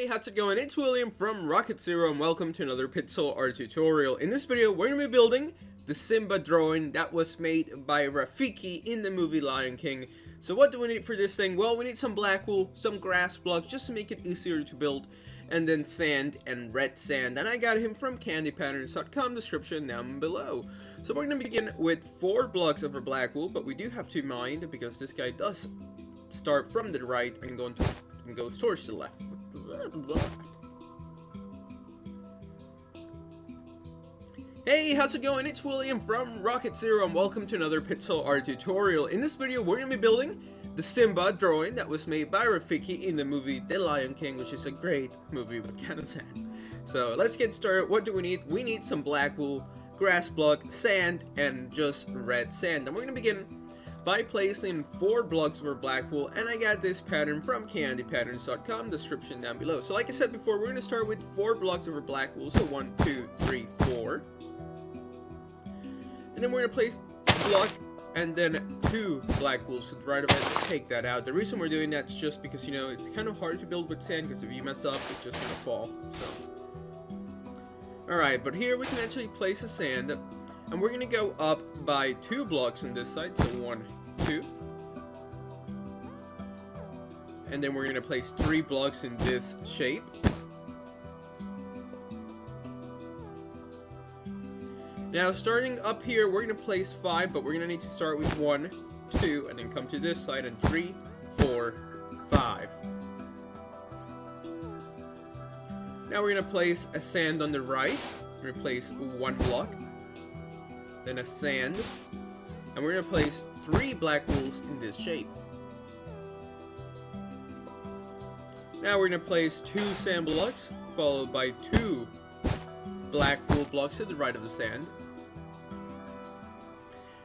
Hey, how's it going? It's William from Rocket Zero and welcome to another Pixel art tutorial. In this video, we're going to be building the Simba drawing that was made by Rafiki in the movie Lion King. So what do we need for this thing? Well, we need some black wool, some grass blocks just to make it easier to build, and then sand and red sand. And I got him from candypatterns.com, description down below. So we're going to begin with 4 blocks of our black wool, but we do have to mind because this guy does start from the right and goes towards the left. Hey, how's it going? It's William from Rocket Zero and welcome to another pixel art tutorial. In this video, we're going to be building the Simba drawing that was made by Rafiki in the movie The Lion King, which is a great movie but kind of sad. So let's get started. What do we need? We need some black wool, grass block, sand, and just red sand. And we're going to begin by placing 4 blocks over black wool, and I got this pattern from candypatterns.com, description down below. So like I said before, we're going to start with 4 blocks over black wool, so 1, 2, 3, 4. And then we're going to place a block and then 2 black wools to the right of it. Take that out. The reason we're doing that is just because, you know, it's kind of hard to build with sand, because if you mess up, it's just going to fall. So, alright, but here we can actually place a sand. And we're going to go up by 2 blocks on this side, so 1, 2. And then we're going to place 3 blocks in this shape. Now, starting up here, we're going to place 5, but we're going to need to start with 1, 2, and then come to this side, and 3, 4, 5. Now we're going to place a sand on the right. We're going to place 1 block. Then a sand, and we're going to place 3 black wools in this shape. Now we're going to place 2 sand blocks, followed by 2 black wool blocks to the right of the sand.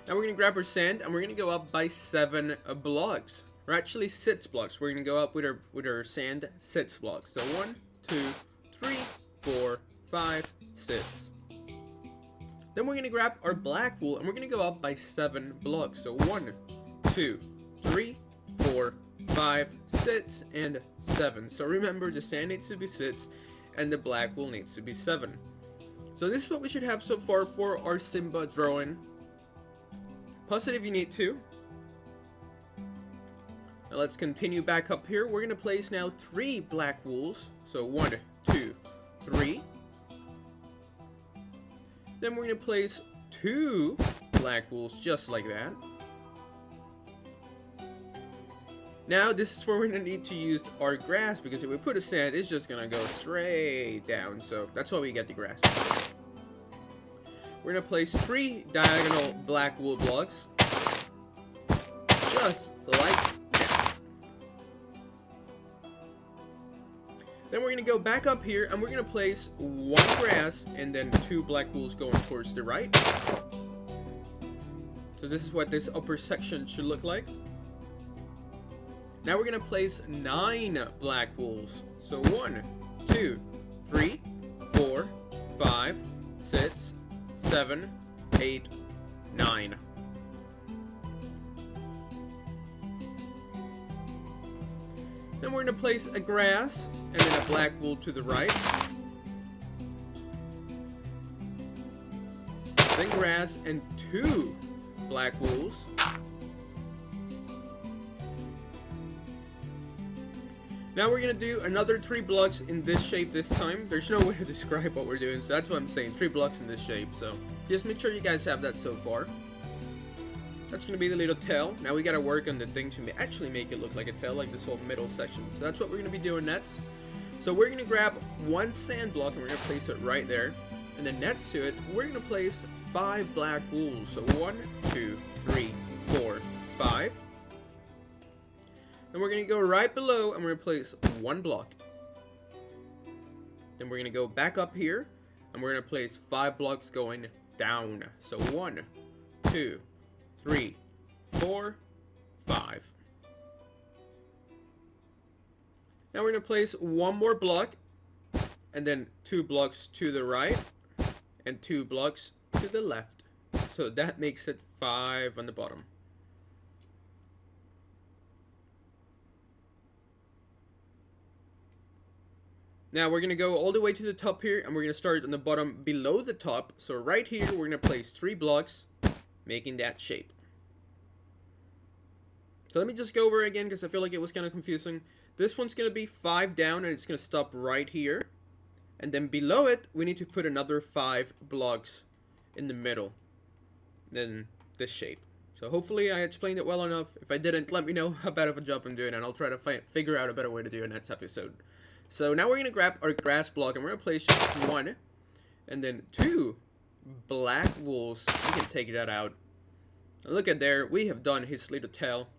Now we're going to grab our sand, and we're going to go up by 7 blocks. Or actually 6 blocks. We're going to go up with our sand 6 blocks. So 1, 2, 3, 4, 5, 6. Then we're going to grab our black wool and we're going to go up by 7 blocks. So 1, 2, 3, 4, 5, 6, and 7. So remember, the sand needs to be 6 and the black wool needs to be 7. So this is what we should have so far for our Simba drawing. Pause it if you need to. Now let's continue back up here. We're going to place now 3 black wools. So 1, 2, 3. Then we're going to place 2 black wools just like that. Now this is where we're going to need to use our grass, because if we put a sand, it's just going to go straight down. So that's why we get the grass. We're going to place 3 diagonal black wool blocks just like that. Then we're going to go back up here and we're going to place 1 grass and then 2 black wools going towards the right. So this is what this upper section should look like. Now we're going to place 9 black wools. So 1, 2, 3, 4, 5, 6, 7, 8, 9. Then we're going to place a grass and then a black wool to the right. Then grass and 2 black wools. Now we're going to do another 3 blocks in this shape this time. There's no way to describe what we're doing, so that's what I'm saying. 3 blocks in this shape. So just make sure you guys have that so far. That's going to be the little tail. Now we got to work on the thing to actually make it look like a tail, like this whole middle section. So that's what we're going to be doing next. So we're going to grab 1 sand block and we're going to place it right there. And then next to it, we're going to place 5 black wools. So 1, 2, 3, 4, 5. Then we're going to go right below and we're going to place 1 block. Then we're going to go back up here and we're going to place 5 blocks going down. So 1, 2, 3, 4, 5. Now we're going to place 1 more block and then 2 blocks to the right and 2 blocks to the left. So that makes it 5 on the bottom. Now we're going to go all the way to the top here, and we're going to start on the bottom below the top. So right here, we're going to place 3 blocks, making that shape. So let me just go over it again, because I feel like it was kind of confusing. This one's going to be 5 down, and it's going to stop right here. And then below it, we need to put another 5 blocks in the middle. Then this shape. So hopefully I explained it well enough. If I didn't, let me know how bad of a job I'm doing, and I'll try to figure out a better way to do it next episode. So now we're going to grab our grass block, and we're going to place just 1 and then 2 black wools. We can take that out. And look at there, we have done his little tail.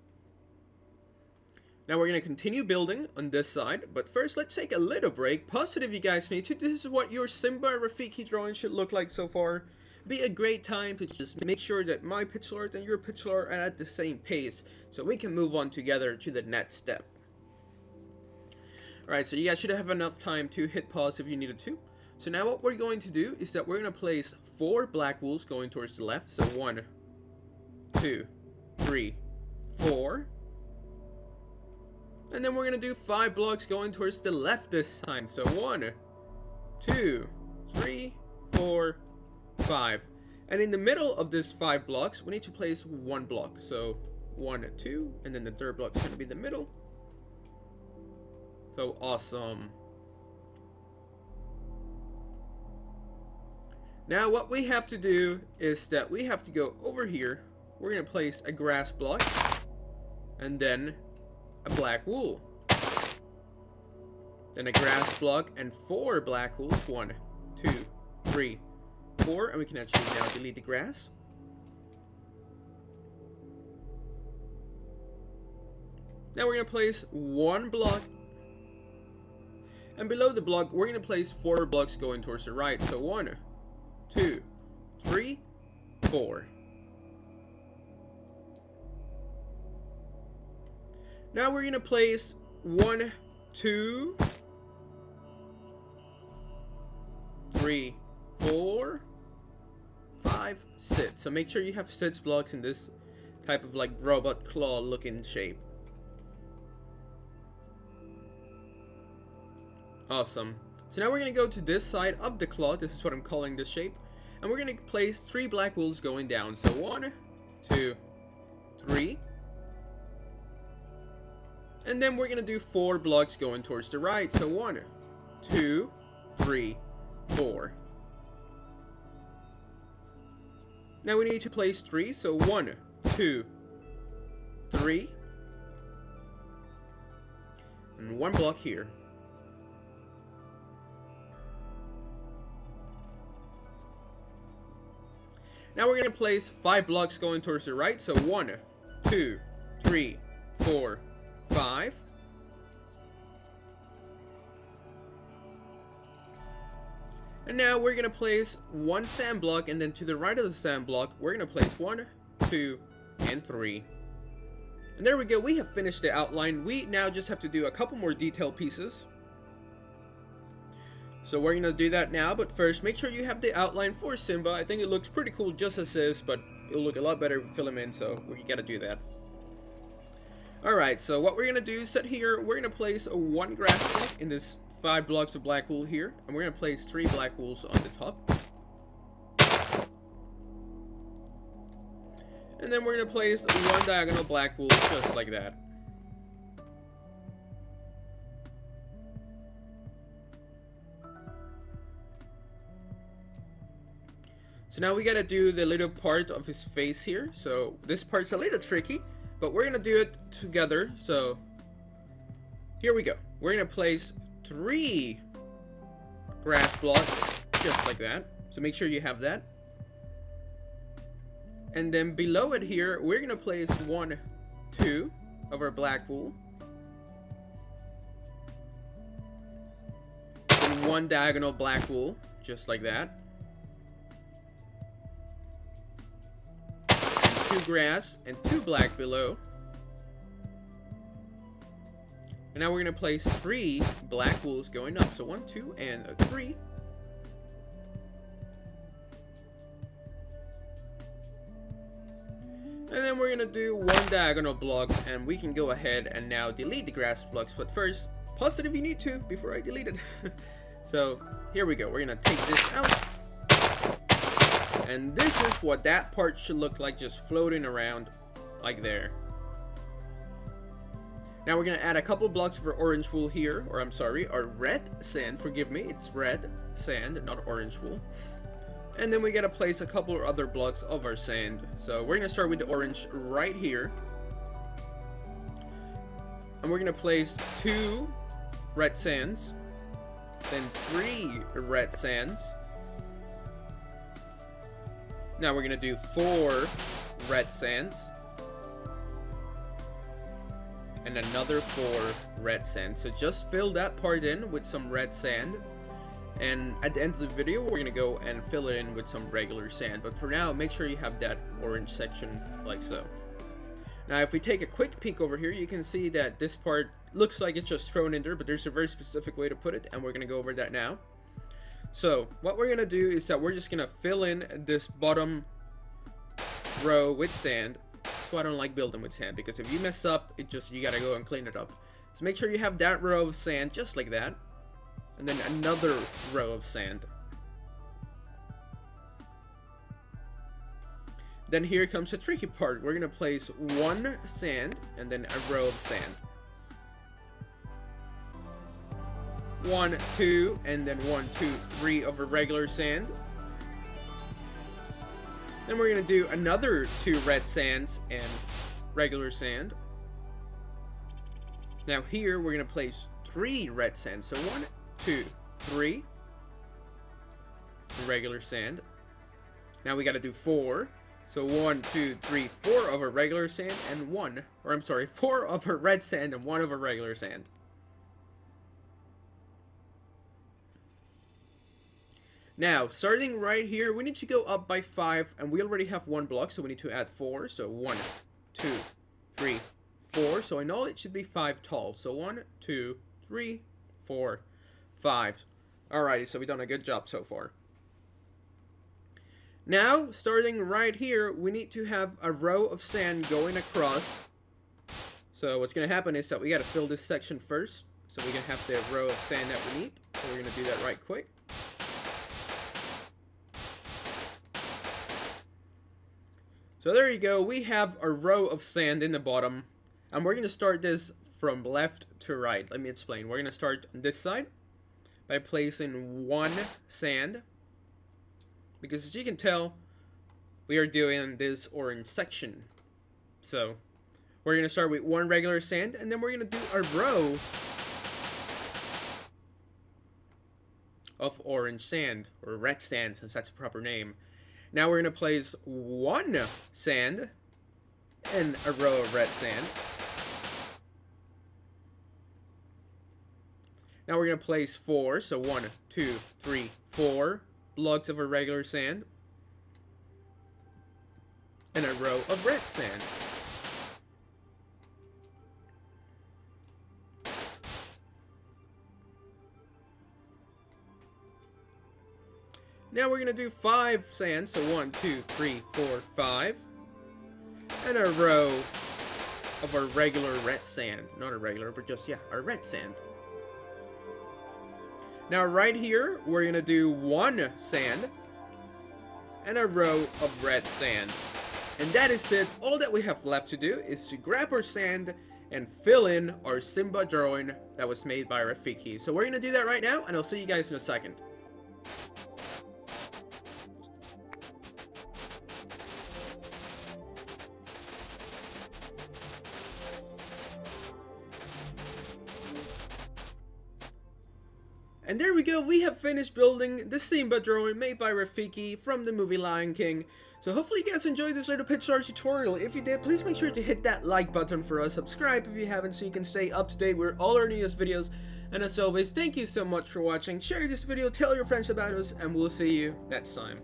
Now we're going to continue building on this side, but first let's take a little break. Pause it if you guys need to. This is what your Simba Rafiki drawing should look like so far. Be a great time to just make sure that my pixel art and your pixel art are at the same pace, so we can move on together to the next step. Alright, so you guys should have enough time to hit pause if you needed to. So now what we're going to do is that we're going to place 4 black wools going towards the left. So 1, 2, 3, 4. And then we're going to do 5 blocks going towards the left this time. So 1, 2, 3, 4, 5. And in the middle of this 5 blocks, we need to place 1 block. So 1, 2, and then the third block is going to be the middle. So awesome. Now what we have to do is that we have to go over here. We're going to place a grass block. And then a black wool. Then a grass block and 4 black wools. 1, 2, 3, 4. And we can actually now delete the grass. Now we're going to place 1 block. And below the block, we're going to place 4 blocks going towards the right. So 1, 2, 3, 4. Now we're going to place 1, 2, 3, 4, 5, 6. So make sure you have 6 blocks in this type of like robot claw looking shape. Awesome. So now we're going to go to this side of the claw. This is what I'm calling this shape. And we're going to place 3 black wools going down. So 1, 2, 3. And then we're going to do 4 blocks going towards the right. So 1, 2, 3, 4. Now we need to place 3. So 1, 2, 3. And 1 block here. Now we're going to place 5 blocks going towards the right. So 1, 2, 3, 4, 5. And now we're going to place 1 sand block, and then to the right of the sand block, we're going to place 1, 2, and 3. And there we go. We have finished the outline. We now just have to do a couple more detail pieces. So we're going to do that now, but first, make sure you have the outline for Simba. I think it looks pretty cool just as is, but it'll look a lot better if we fill him in, so we got to do that. Alright, so what we're going to do is set here, we're going to place a 1 grass block in this 5 blocks of black wool here, and we're going to place 3 black wools on the top. And then we're going to place 1 diagonal black wool just like that. So now we got to do the little part of his face here. So this part's a little tricky, but we're going to do it together. So here we go. We're going to place 3 grass blocks just like that. So make sure you have that. And then below it here, we're going to place 1, 2 of our black wool. And 1 diagonal black wool, just like that. And 2 grass and 2 black below. And now we're going to place 3 black wools going up. So 1, 2, and 3. And then we're going to do 1 diagonal block, and we can go ahead and now delete the grass blocks. But first, Pause it if you need to before I delete it. So here we go. We're gonna take this out. And this is what that part should look like, just floating around like there. Now we're gonna add a couple blocks of our orange wool here, or I'm sorry, our red sand, forgive me, it's red sand, not orange wool. And then we gotta place a couple of other blocks of our sand. So we're gonna start with the orange right here. And we're gonna place 2 red sands, then 3 red sands. Now we're gonna do 4 red sands. And another 4 red sand. So just fill that part in with some red sand. And at the end of the video, we're gonna go and fill it in with some regular sand. But for now, make sure you have that orange section like so. Now, if we take a quick peek over here, you can see that this part looks like it's just thrown in there, but there's a very specific way to put it, and we're gonna go over that now. So what we're gonna do is that we're just gonna fill in this bottom row with sand. So I don't like building with sand, because if you mess up, you gotta go and clean it up. So make sure you have that row of sand just like that, and then another row of sand. Then here comes the tricky part. We're gonna place 1 sand and then a row of sand. 1, 2, and then 1, 2, 3 of a regular sand. Then we're gonna do another 2 red sands and regular sand. Now here we're gonna place 3 red sands. So 1, 2, 3 regular sand. Now we gotta do 4. So 1, 2, 3, 4 of a regular sand and 4 of a red sand and 1 of a regular sand. Now, starting right here, we need to go up by 5, and we already have 1 block, so we need to add 4. So 1, 2, 3, 4. So I know it should be 5 tall. So 1, 2, 3, 4, 5. Alrighty, so we've done a good job so far. Now, starting right here, we need to have a row of sand going across. So what's going to happen is that we got to fill this section first. So we're going to have the row of sand that we need. So we're going to do that right quick. So there you go, we have a row of sand in the bottom, and we're going to start this from left to right. Let me explain. We're going to start on this side by placing 1 sand, because as you can tell, we are doing this orange section. So we're going to start with 1 regular sand, and then we're going to do a row of orange sand, or red sand, since that's a proper name. Now we're going to place 1 sand and a row of red sand. Now we're going to place 4, so 1, 2, 3, 4 blocks of a regular sand and a row of red sand. Now we're going to do 5 sands, so 1, 2, 3, 4, 5. And a row of our regular red sand. Not a regular, but just, yeah, our red sand. Now right here, we're going to do 1 sand and a row of red sand. And that is it. All that we have left to do is to grab our sand and fill in our Simba drawing that was made by Rafiki. So we're going to do that right now, and I'll see you guys in a second. And there we go, we have finished building the Simba drawing made by Rafiki from the movie Lion King. So hopefully you guys enjoyed this little Pixar tutorial. If you did, please make sure to hit that like button for us, subscribe if you haven't so you can stay up to date with all our newest videos. And as always, thank you so much for watching, share this video, tell your friends about us, and we'll see you next time.